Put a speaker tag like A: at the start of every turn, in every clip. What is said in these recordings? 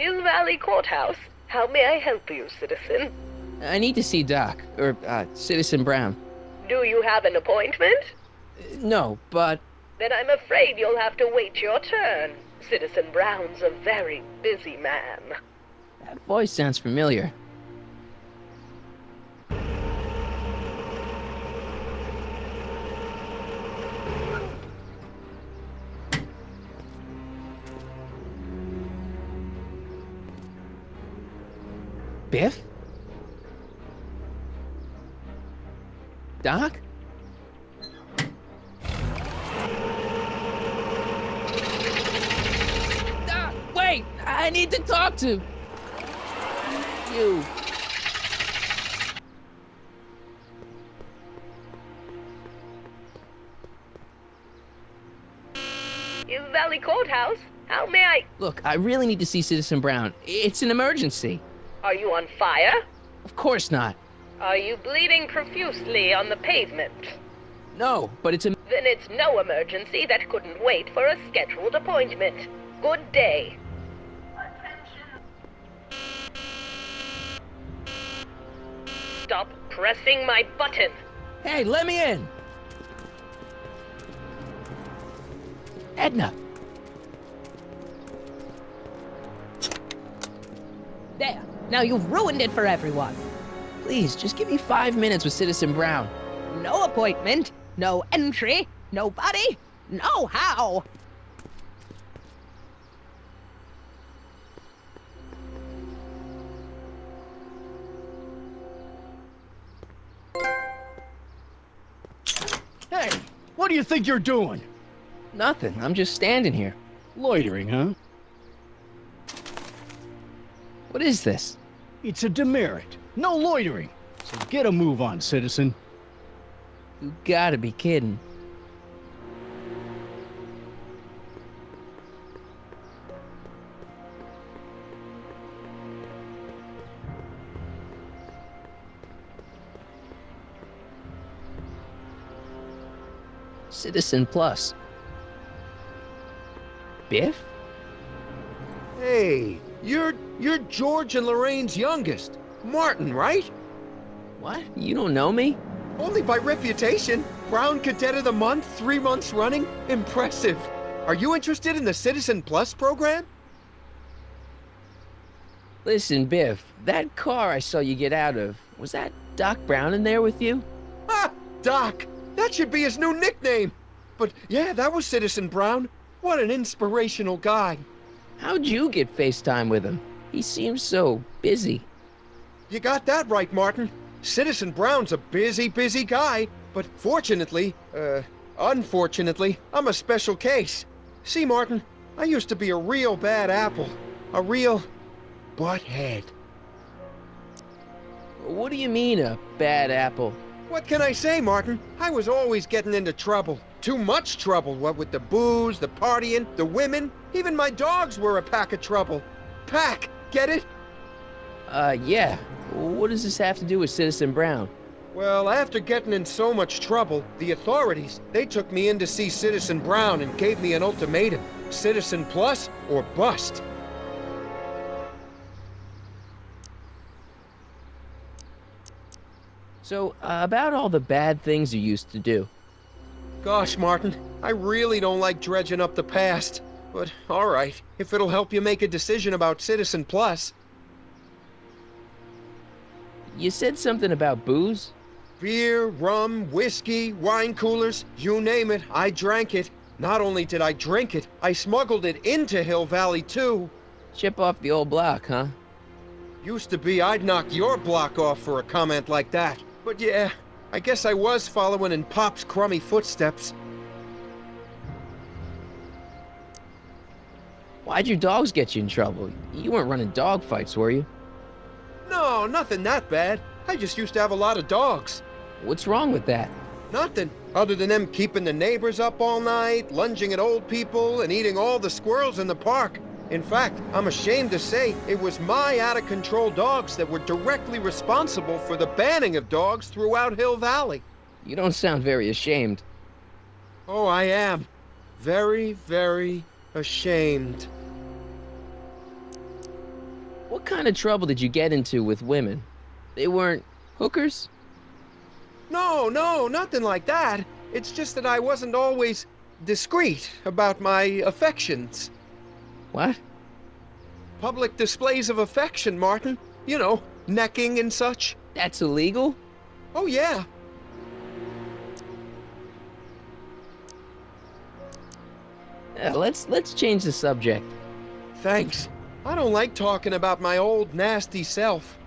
A: Hill Valley Courthouse. How may I help you, citizen?
B: I need to see Doc, or, Citizen Brown.
A: Do you have an appointment?
B: No, but...
A: Then I'm afraid you'll have to wait your turn. Citizen Brown's a very busy man.
B: That voice sounds familiar. Biff? Doc? Doc, wait! I need to talk to you.
A: Hill Valley Courthouse? How may I...
B: Look, I really need to see Citizen Brown. It's an emergency.
A: Are you on fire?
B: Of course not.
A: Are you bleeding profusely on the pavement?
B: No, but it's a...
A: Then it's no emergency that couldn't wait for a scheduled appointment. Good day. Stop pressing my button.
B: Hey, let me in! Edna!
C: There. Now you've ruined it for everyone.
B: Please, just give me 5 minutes with Citizen Brown.
C: No appointment, no entry, nobody, no how.
D: Hey, what do you think you're doing?
B: Nothing, I'm just standing here.
D: Loitering, huh?
B: What is this?
D: It's a demerit. No loitering. So get a move on, citizen.
B: You gotta be kidding. Citizen Plus. Biff?
E: Hey, you're George and Lorraine's youngest. Martin, right?
B: What? You don't know me?
E: Only by reputation. Brown Cadet of the Month, 3 months running. Impressive. Are you interested in the Citizen Plus program?
B: Listen, Biff, that car I saw you get out of, was that Doc Brown in there with you?
E: Ah, Doc. That should be his new nickname. But yeah, that was Citizen Brown. What an inspirational guy.
B: How'd you get FaceTime with him? He seems so busy.
E: You got that right, Martin. Citizen Brown's a busy guy. But fortunately, unfortunately, I'm a special case. See, Martin, I used to be a real bad apple. A real butthead.
B: What do you mean, a bad apple?
E: What can I say, Martin? I was always getting into trouble. Too much trouble, what with the booze, the partying, the women. Even my dogs were a pack of trouble. Pack, get it?
B: Yeah. What does this have to do with Citizen Brown?
E: Well, after getting in so much trouble, the authorities, they took me in to see Citizen Brown and gave me an ultimatum. Citizen Plus or bust.
B: So, about all the bad things you used to do.
E: Gosh, Martin, I really don't like dredging up the past. But, all right, if it'll help you make a decision about Citizen Plus.
B: You said something about booze?
E: Beer, rum, whiskey, wine coolers, you name it, I drank it. Not only did I drink it, I smuggled it into Hill Valley, too.
B: Chip off the old block, huh?
E: Used to be I'd knock your block off for a comment like that. But yeah, I guess I was following in Pop's crummy footsteps.
B: Why'd your dogs get you in trouble? You weren't running dog fights, were you?
E: No, nothing that bad. I just used to have a lot of dogs.
B: What's wrong with that?
E: Nothing, other than them keeping the neighbors up all night, lunging at old people, and eating all the squirrels in the park. In fact, I'm ashamed to say it was my out-of-control dogs that were directly responsible for the banning of dogs throughout Hill Valley.
B: You don't sound very ashamed.
E: Oh, I am. Very, very ashamed.
B: What kind of trouble did you get into with women? They weren't hookers?
E: No, nothing like that. It's just that I wasn't always discreet about my affections.
B: What?
E: Public displays of affection, Martin. You know, necking and such.
B: That's illegal?
E: Oh, yeah.
B: Let's change the subject.
E: Thanks. I don't like talking about my old nasty self.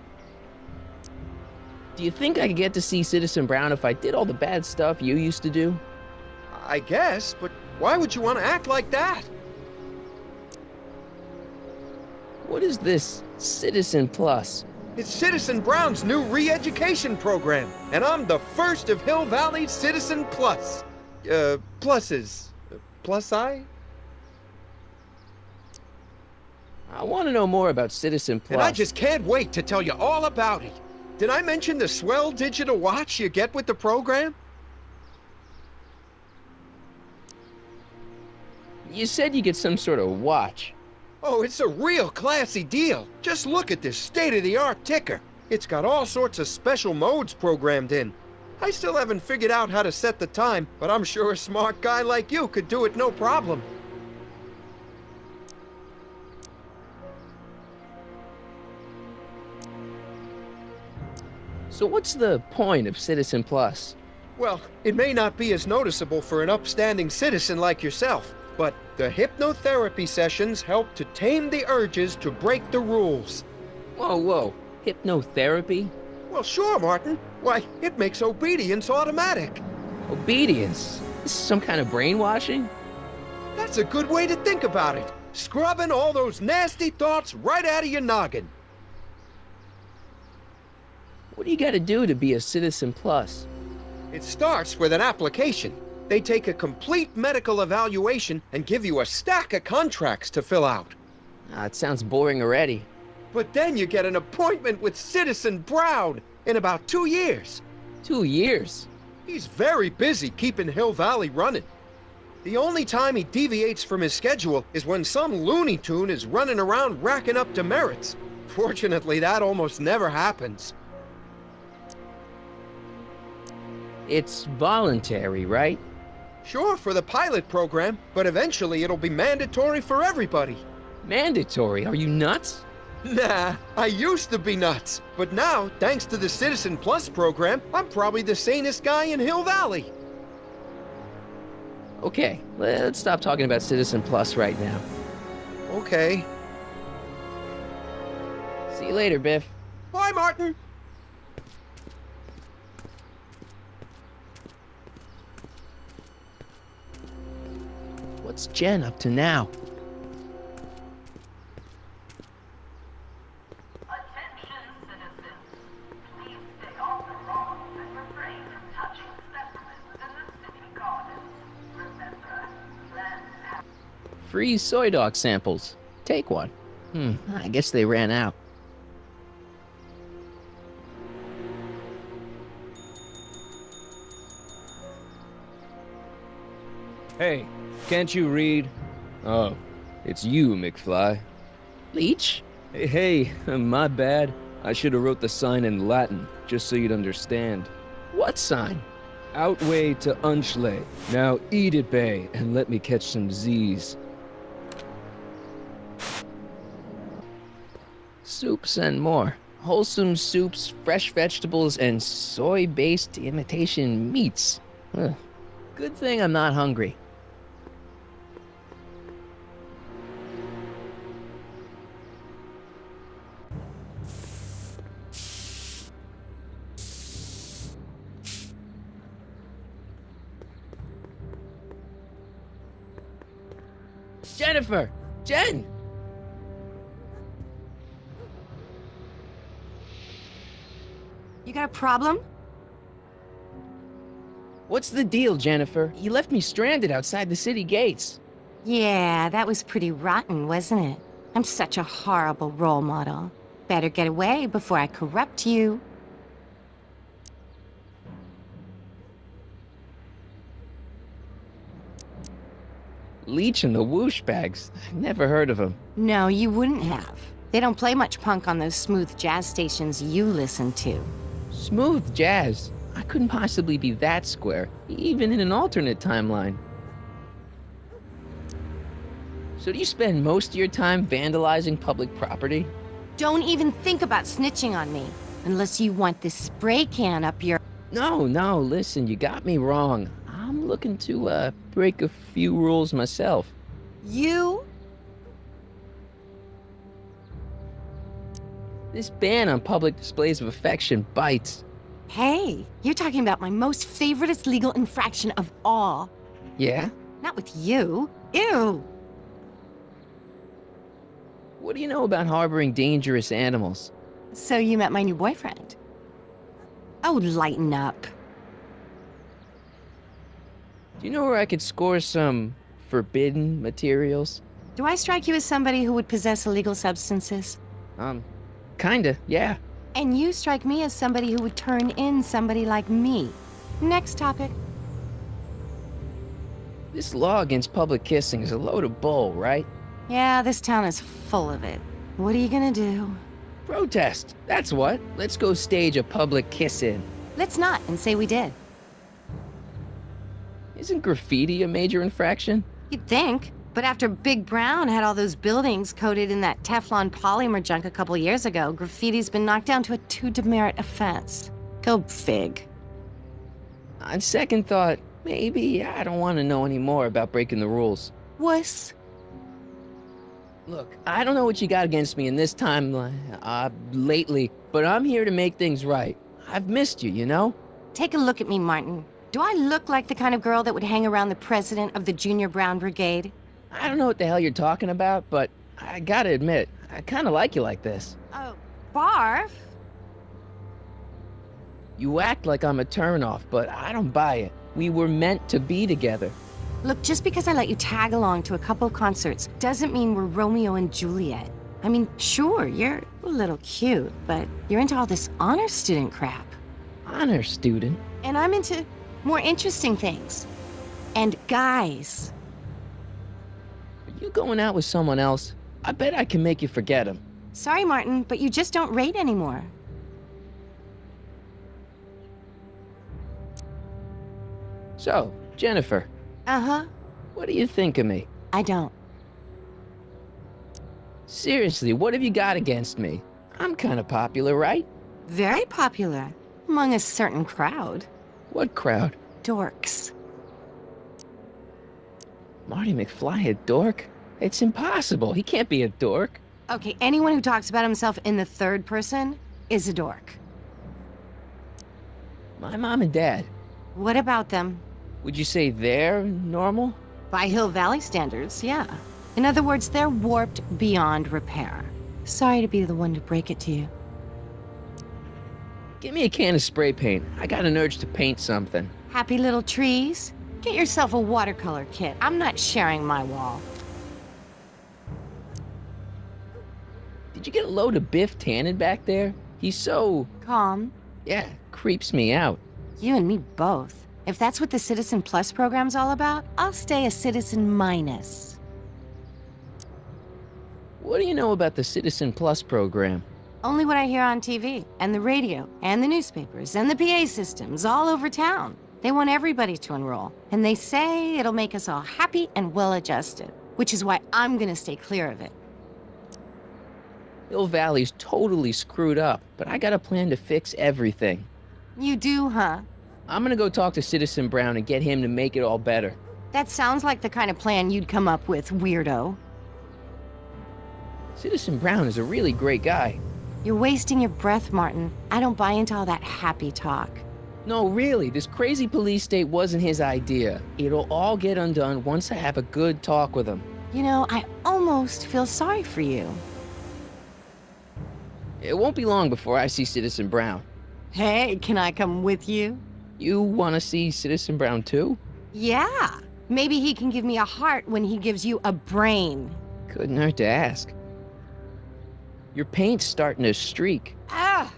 B: Do you think I could get to see Citizen Brown if I did all the bad stuff you used to do?
E: I guess, but why would you want to act like that?
B: What is this Citizen Plus?
E: It's Citizen Brown's new re-education program, and I'm the first of Hill Valley's Citizen Plus. Pluses. Plus-I?
B: I want to know more about Citizen Plus.
E: And I just can't wait to tell you all about it. Did I mention the swell digital watch you get with the program?
B: You said you get some sort of watch.
E: Oh, it's a real classy deal. Just look at this state-of-the-art ticker. It's got all sorts of special modes programmed in. I still haven't figured out how to set the time, but I'm sure a smart guy like you could do it no problem.
B: So what's the point of Citizen Plus?
E: Well, it may not be as noticeable for an upstanding citizen like yourself, but the hypnotherapy sessions help to tame the urges to break the rules.
B: Whoa. Hypnotherapy?
E: Well, sure, Martin. Why, it makes obedience automatic.
B: Obedience? This is some kind of brainwashing?
E: That's a good way to think about it. Scrubbing all those nasty thoughts right out of your noggin.
B: What do you gotta do to be a Citizen Plus?
E: It starts with an application. They take a complete medical evaluation and give you a stack of contracts to fill out.
B: It sounds boring already.
E: But then you get an appointment with Citizen Brown in about 2 years.
B: 2 years?
E: He's very busy keeping Hill Valley running. The only time he deviates from his schedule is when some Looney Tune is running around racking up demerits. Fortunately, that almost never happens.
B: It's voluntary, right?
E: Sure, for the pilot program, but eventually it'll be mandatory for everybody.
B: Mandatory? Are you nuts?
E: Nah, I used to be nuts, but now, thanks to the Citizen Plus program, I'm probably the sanest guy in Hill Valley.
B: Okay, let's stop talking about Citizen Plus right now.
E: Okay.
B: See you later, Biff.
E: Bye, Martin.
B: What's Jen up to now?
F: Attention citizens. Please stay off the lawn and refrain from touching specimens in the city gardens. Remember, plants
B: Free soy dog samples. Take one. I guess they ran out.
G: Hey, can't you read?
B: Oh, it's you, McFly. Leech?
G: Hey, my bad. I should have wrote the sign in Latin, just so you'd understand.
B: What sign?
G: Outway to Unchley. Now eat it, Bay, and let me catch some Z's.
B: Soups and more. Wholesome soups, fresh vegetables, and soy-based imitation meats. Ugh. Good thing I'm not hungry. Jennifer! Jen!
H: You got a problem?
B: What's the deal, Jennifer? You left me stranded outside the city gates.
H: Yeah, that was pretty rotten, wasn't it? I'm such a horrible role model. Better get away before I corrupt you.
B: Leech and the whoosh bags. Never heard of them.
H: No, you wouldn't have. They don't play much punk on those smooth jazz stations you listen to.
B: Smooth jazz. I couldn't possibly be that square, even in an alternate timeline. So do you spend most of your time vandalizing public property?
H: Don't even think about snitching on me, unless you want this spray can up your...
B: No, listen, you got me wrong. I'm looking to, break a few rules myself.
H: You?
B: This ban on public displays of affection bites.
H: Hey, you're talking about my most favoriteest legal infraction of all.
B: Yeah?
H: Not with you. Ew.
B: What do you know about harboring dangerous animals?
H: So you met my new boyfriend. Oh, lighten up.
B: Do you know where I could score some forbidden materials?
H: Do I strike you as somebody who would possess illegal substances?
B: Kinda, yeah.
H: And you strike me as somebody who would turn in somebody like me. Next topic.
B: This law against public kissing is a load of bull, right?
H: Yeah, this town is full of it. What are you gonna do?
B: Protest, that's what. Let's go stage a public kiss-in.
H: Let's not and say we did.
B: Isn't graffiti a major infraction?
H: You'd think. But after Big Brown had all those buildings coated in that Teflon polymer junk a couple years ago, graffiti's been knocked down to a 2 demerit offense. Go fig.
B: On second thought, maybe I don't want to know any more about breaking the rules.
H: Wuss.
B: Look, I don't know what you got against me in this time, lately, but I'm here to make things right. I've missed you, you know?
H: Take a look at me, Martin. Do I look like the kind of girl that would hang around the president of the Junior Brown Brigade?
B: I don't know what the hell you're talking about, but I gotta admit, I kinda like you like this.
H: Oh, barf?
B: You act like I'm a turnoff, but I don't buy it. We were meant to be together.
H: Look, just because I let you tag along to a couple concerts doesn't mean we're Romeo and Juliet. I mean, sure, you're a little cute, but you're into all this honor student crap.
B: Honor student?
H: And I'm into more interesting things. And guys.
B: Are you going out with someone else? I bet I can make you forget him.
H: Sorry, Martin, but you just don't rate anymore.
B: So, Jennifer,
H: Uh-huh.
B: what do you think of me?
H: I don't.
B: Seriously, what have you got against me? I'm kinda popular, right?
H: Very popular. Among a certain crowd.
B: What crowd?
H: Dorks.
B: Marty McFly a dork? It's impossible. He can't be a dork.
H: Okay, anyone who talks about himself in the third person is a dork.
B: My mom and dad,
H: What about them?
B: would you say they're normal?
H: By Hill Valley standards, yeah. In other words, they're warped beyond repair. Sorry to be the one to break it to you.
B: Give me a can of spray paint. I got an urge to paint something.
H: Happy little trees? Get yourself a watercolor kit. I'm not sharing my wall.
B: Did you get a load of Biff Tannen back there? He's so,
H: Calm.
B: yeah, creeps me out.
H: You and me both. If that's what the Citizen Plus program's all about, I'll stay a Citizen Minus.
B: What do you know about the Citizen Plus program?
H: Only what I hear on TV, and the radio, and the newspapers, and the PA systems all over town. They want everybody to enroll, and they say it'll make us all happy and well-adjusted, which is why I'm gonna stay clear of it.
B: Hill Valley's totally screwed up, but I got a plan to fix everything.
H: You do, huh?
B: I'm gonna go talk to Citizen Brown and get him to make it all better.
H: That sounds like the kind of plan you'd come up with, weirdo.
B: Citizen Brown is a really great guy.
H: You're wasting your breath, Martin. I don't buy into all that happy talk.
B: No, really, this crazy police state wasn't his idea. It'll all get undone once I have a good talk with him.
H: You know, I almost feel sorry for you.
B: It won't be long before I see Citizen Brown.
H: Hey, can I come with you?
B: You wanna see Citizen Brown too?
H: Yeah. Maybe he can give me a heart when he gives you a brain.
B: Couldn't hurt to ask. Your paint's starting to streak.
H: Ah!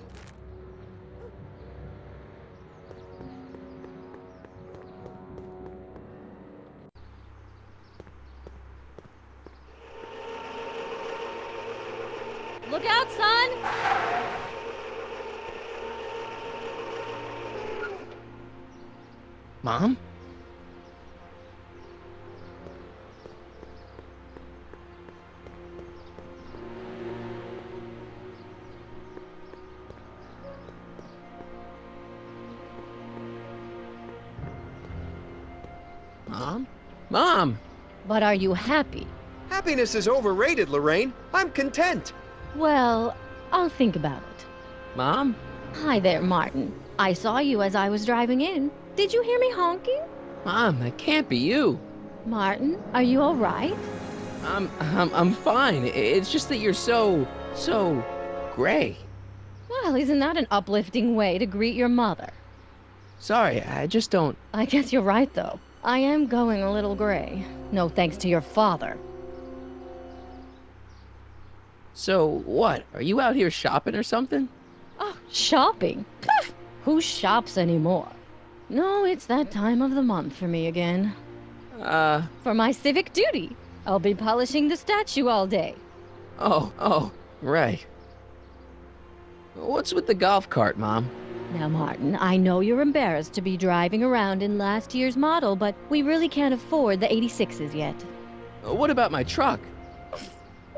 I: Look out, son!
B: Mom? Mom? Mom!
I: But are you happy?
E: Happiness is overrated, Lorraine. I'm content.
I: Well, I'll think about it.
B: Mom?
I: Hi there, Martin. I saw you as I was driving in. Did you hear me honking?
B: Mom, that can't be you.
I: Martin, are you all right?
B: I'm fine. It's just that you're so gray.
I: Well, isn't that an uplifting way to greet your mother?
B: Sorry, I just don't...
I: I guess you're right, though. I am going a little gray. No thanks to your father.
B: So, what? Are you out here shopping or something?
I: Oh, shopping? Who shops anymore? No, it's that time of the month for me again. For my civic duty. I'll be polishing the statue all day.
B: Oh, right. What's with the golf cart, Mom?
I: Now, Martin, I know you're embarrassed to be driving around in last year's model, but we really can't afford the 86s yet.
B: What about my truck?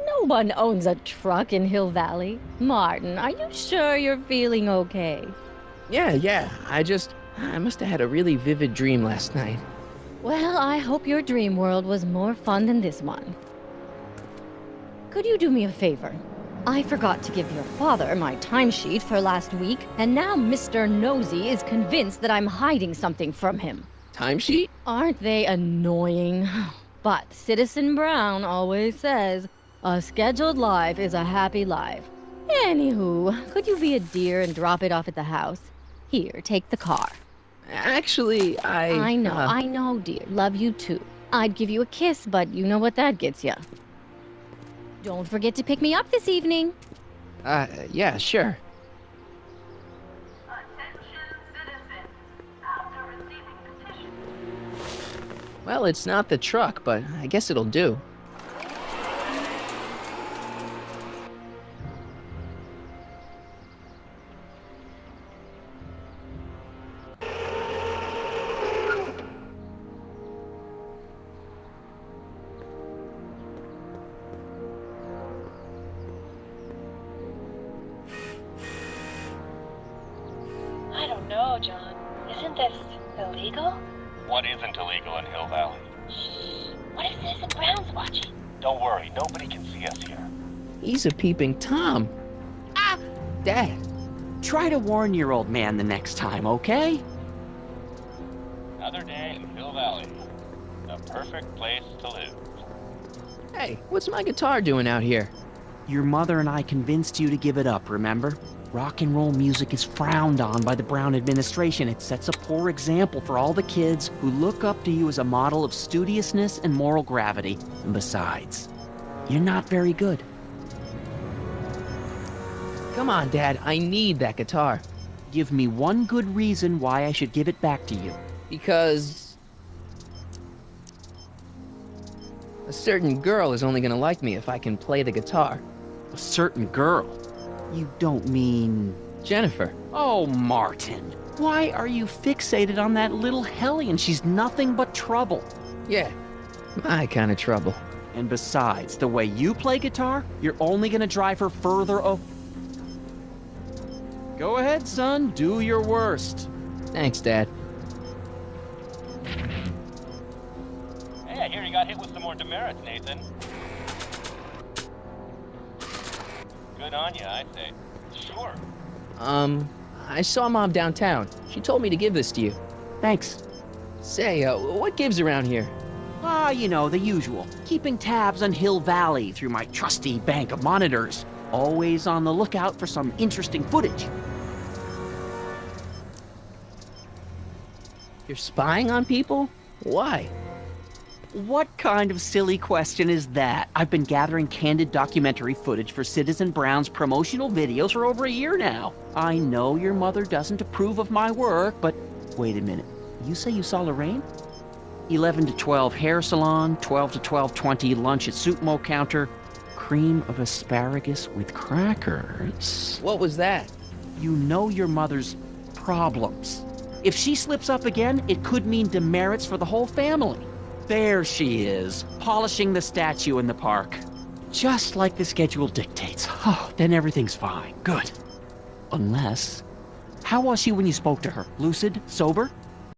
I: No one owns a truck in Hill Valley. Martin, are you sure you're feeling okay?
B: Yeah. I must have had a really vivid dream last night.
I: Well, I hope your dream world was more fun than this one. Could you do me a favor? I forgot to give your father my timesheet for last week, and now Mr. Nosy is convinced that I'm hiding something from him.
B: Timesheet?
I: Aren't they annoying? But Citizen Brown always says, a scheduled life is a happy life. Anywho, could you be a dear and drop it off at the house? Here, take the car.
B: Actually,
I: I know, dear. Love you too. I'd give you a kiss, but you know what that gets ya. Don't forget to pick me up this evening.
B: Yeah, sure.
F: Attention citizens. After receiving petition.
B: Well, it's not the truck, but I guess it'll do.
J: I don't know, John. Isn't this illegal?
K: What isn't illegal in Hill Valley?
J: Shh. What if Citizen Brown's watching?
K: Don't worry, nobody can see us here.
B: He's a peeping Tom. Ah! Dad.
L: Try to warn your old man the next time, okay?
K: Another day in Hill Valley. The perfect place to live.
B: Hey, what's my guitar doing out here?
L: Your mother and I convinced you to give it up, remember? Rock and roll music is frowned on by the Brown administration. It sets a poor example for all the kids who look up to you as a model of studiousness and moral gravity. And besides, you're not very good.
B: Come on, Dad, I need that guitar.
L: Give me one good reason why I should give it back to you.
B: Because... a certain girl is only gonna like me if I can play the guitar.
L: A certain girl? You don't mean...
B: Jennifer.
L: Oh, Martin. Why are you fixated on that little hellion? She's nothing but trouble.
B: Yeah, my kind of trouble.
L: And besides, the way you play guitar, you're only gonna drive her further Go ahead, son. Do your worst.
B: Thanks, Dad.
K: Hey, I hear you got hit with some more demerits, Nathan. Good on you, I say. Sure.
B: I saw Mom downtown. She told me to give this to you.
L: Thanks.
B: Say, what gives around here?
L: You know, the usual. Keeping tabs on Hill Valley through my trusty bank of monitors. Always on the lookout for some interesting footage.
B: You're spying on people? Why?
L: What kind of silly question is that? I've been gathering candid documentary footage for Citizen Brown's promotional videos for over a year now. I know your mother doesn't approve of my work, but wait a minute. You say you saw Lorraine? 11 to 12 hair salon, 12 to 12:20 lunch at Suitmo counter. cream of asparagus with crackers.
B: What was that?
L: You know your mother's problems. If she slips up again, it could mean demerits for the whole family. There she is, polishing the statue in the park. Just like the schedule dictates. Oh, then everything's fine. Good. Unless... How was she when you spoke to her? Lucid? Sober?